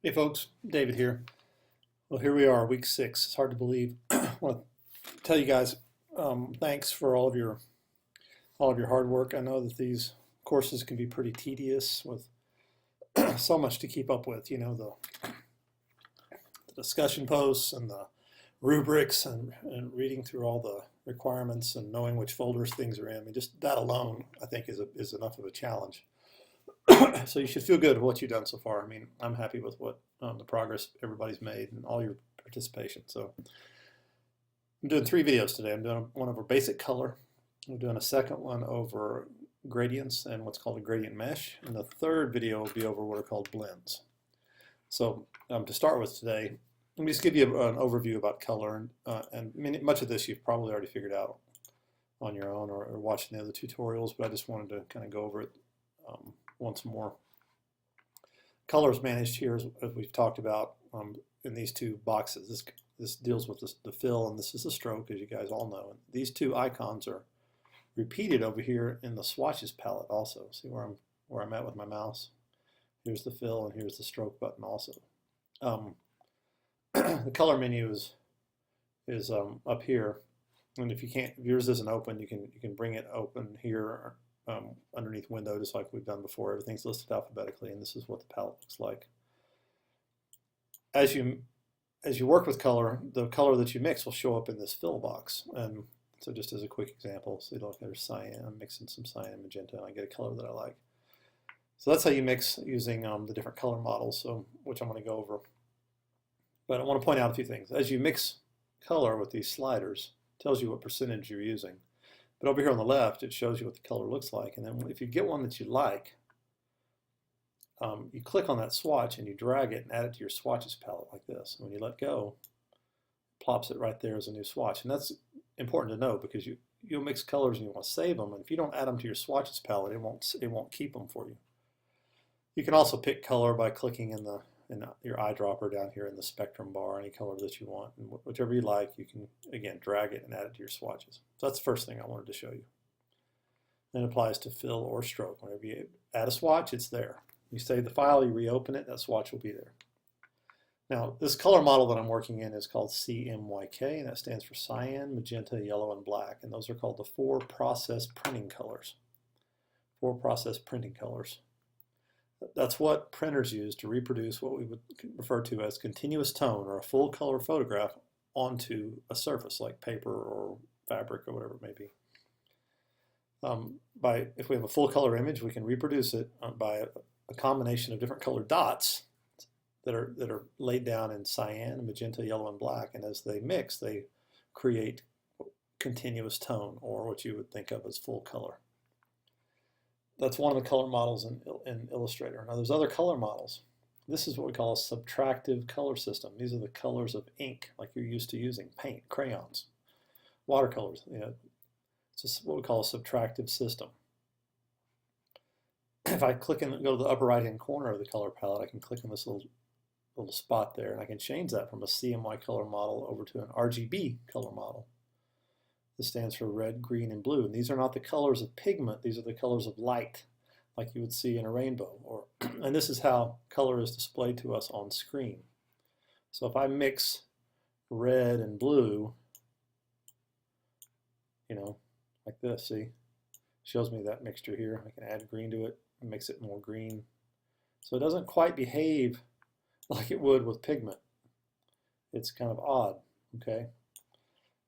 Hey folks, David here. Well, here we are, week 6. It's hard to believe. I want to tell you guys, thanks for all of your hard work. I know that these courses can be pretty tedious with so much to keep up with. You know, the discussion posts and the rubrics and reading through all the requirements and knowing which folders things are in. I mean, just that alone, I think, is enough of a challenge. So you should feel good with what you've done so far. I mean, I'm happy with what the progress everybody's made and all your participation. So I'm doing 3 videos today. I'm doing one over basic color. I'm doing a second one over gradients and what's called a gradient mesh. And the third video will be over what are called blends. So to start with today, let me just give you an overview about color. And much of this you've probably already figured out on your own or watching the other tutorials, but I just wanted to kind of go over it once more. Color is managed here, as we've talked about, in these 2 boxes. This deals with the fill, and this is the stroke, as you guys all know. And these 2 icons are repeated over here in the swatches palette also. See where I'm at with my mouse? Here's the fill, and here's the stroke button also. The color menu is up here, and if yours isn't open, you can bring it open here. Underneath window, just like we've done before. Everything's listed alphabetically, and this is what the palette looks like. As you work with color, the color that you mix will show up in this fill box. And so just as a quick example, see, look, there's cyan. I'm mixing some cyan and magenta, and I get a color that I like. So that's how you mix using the different color models, which I'm going to go over. But I want to point out a few things. As you mix color with these sliders, it tells you what percentage you're using. But over here on the left, it shows you what the color looks like. And then if you get one that you like, you click on that swatch and you drag it and add it to your swatches palette like this. And when you let go, it plops it right there as a new swatch. And that's important to know because you'll mix colors and you want to save them. And if you don't add them to your swatches palette, it won't keep them for you. You can also pick color by clicking in your eyedropper down here in the spectrum bar, any color that you want. And whichever you like, you can, again, drag it and add it to your swatches. So that's the first thing I wanted to show you. And it applies to fill or stroke. Whenever you add a swatch, it's there. You save the file, you reopen it, that swatch will be there. Now, this color model that I'm working in is called CMYK, and that stands for cyan, magenta, yellow, and black. And those are called the 4 process printing colors. 4 process printing colors. That's what printers use to reproduce what we would refer to as continuous tone or a full color photograph onto a surface like paper or fabric or whatever it may be. If we have a full color image, we can reproduce it by a combination of different colored dots that are laid down in cyan, magenta, yellow, and black. And as they mix, they create continuous tone, or what you would think of as full color. That's one of the color models in Illustrator. Now there's other color models. This is what we call a subtractive color system. These are the colors of ink, like you're used to using: paint, crayons, watercolors. You know, it's what we call a subtractive system. If I click and go to the upper right-hand corner of the color palette, I can click on this little spot there, and I can change that from a CMY color model over to an RGB color model. This stands for red, green, and blue. And these are not the colors of pigment. These are the colors of light, like you would see in a rainbow. And this is how color is displayed to us on screen. So if I mix red and blue, you know, like this, see? Shows me that mixture here. I can add green to it and mix it more green. So it doesn't quite behave like it would with pigment. It's kind of odd, okay?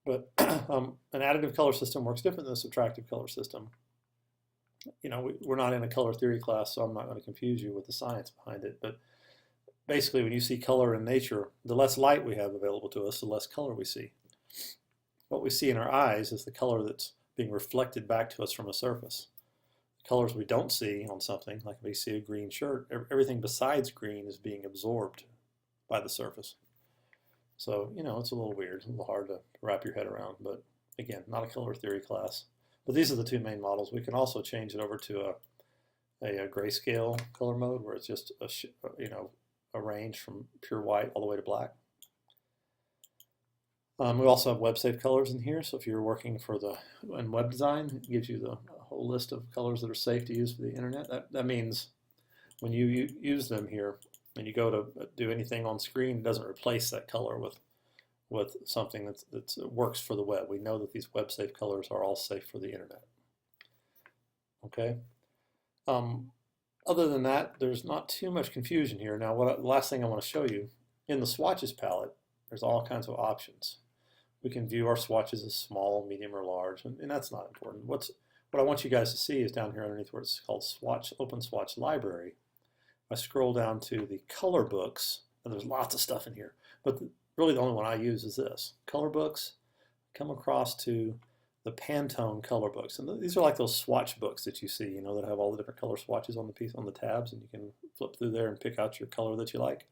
But an additive color system works different than a subtractive color system. You know, we're not in a color theory class, so I'm not going to confuse you with the science behind it. But basically, when you see color in nature, the less light we have available to us, the less color we see. What we see in our eyes is the color that's being reflected back to us from a surface. The colors we don't see on something, like if we see a green shirt, everything besides green is being absorbed by the surface. So, you know, it's a little weird, a little hard to wrap your head around, but again, not a color theory class. But these are the 2 main models. We can also change it over to a grayscale color mode where it's just a range from pure white all the way to black. We also have web safe colors in here, so if you're working in web design, it gives you the whole list of colors that are safe to use for the internet. That means when you use them here, and you go to do anything on screen, it doesn't replace that color with something that works for the web. We know that these web safe colors are all safe for the internet. Okay. Other than that, there's not too much confusion here. Now, the last thing I want to show you, in the swatches palette, there's all kinds of options. We can view our swatches as small, medium, or large, and that's not important. What I want you guys to see is down here underneath where it's called Open Swatch Library. I scroll down to the color books, and there's lots of stuff in here, but really the only one I use is this. Color books, come across to the Pantone color books, and these are like those swatch books that you see, that have all the different color swatches on the tabs, and you can flip through there and pick out your color that you like.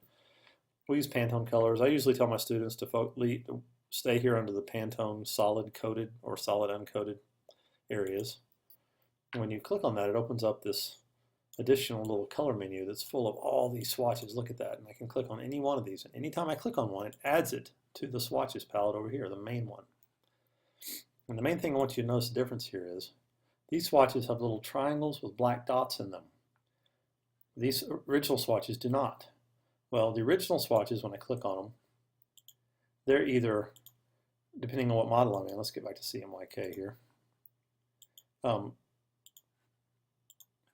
We use Pantone colors. I usually tell my students to stay here under the Pantone solid coated or solid uncoated areas. And when you click on that, it opens up this additional little color menu that's full of all these swatches. Look at that, and I can click on any one of these, and anytime I click on one, it adds it to the swatches palette over here, the main one. And the main thing I want you to notice the difference here is these swatches have little triangles with black dots in them. These original swatches do not. Well, the original swatches, when I click on them, they're either, depending on what model I'm in, let's get back to CMYK here.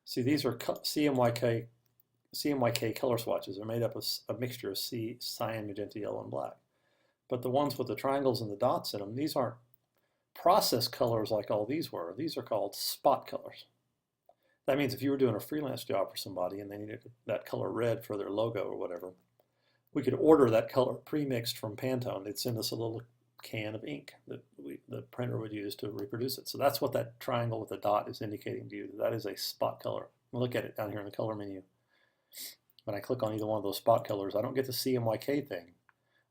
See, these are CMYK color swatches. They're made up of a mixture of cyan, magenta, yellow, and black. But the ones with the triangles and the dots in them, these aren't process colors like all these were. These are called spot colors. That means if you were doing a freelance job for somebody and they needed that color red for their logo or whatever, we could order that color pre-mixed from Pantone. They'd send us a little can of ink that the printer would use to reproduce it. So that's what that triangle with the dot is indicating to you. That is a spot color. Look at it down here in the color menu. When I click on either one of those spot colors, I don't get the CMYK thing.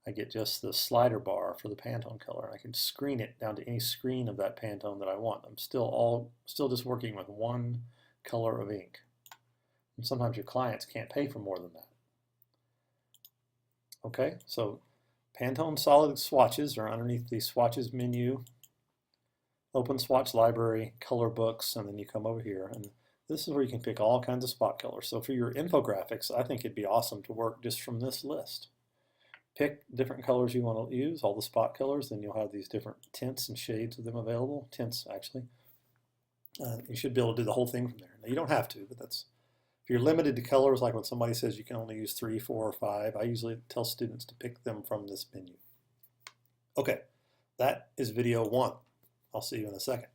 I get just the slider bar for the Pantone color. I can screen it down to any screen of that Pantone that I want. I'm still just working with one color of ink. And sometimes your clients can't pay for more than that. Okay, so Pantone solid swatches are underneath the swatches menu, open swatch library, color books, and then you come over here, and this is where you can pick all kinds of spot colors. So for your infographics, I think it'd be awesome to work just from this list. Pick different colors you want to use, all the spot colors, then you'll have these different tints and shades of them available, tints actually. You should be able to do the whole thing from there. Now you don't have to, but if you're limited to colors, like when somebody says you can only use 3, 4, or 5, I usually tell students to pick them from this menu. Okay, that is video 1. I'll see you in a second.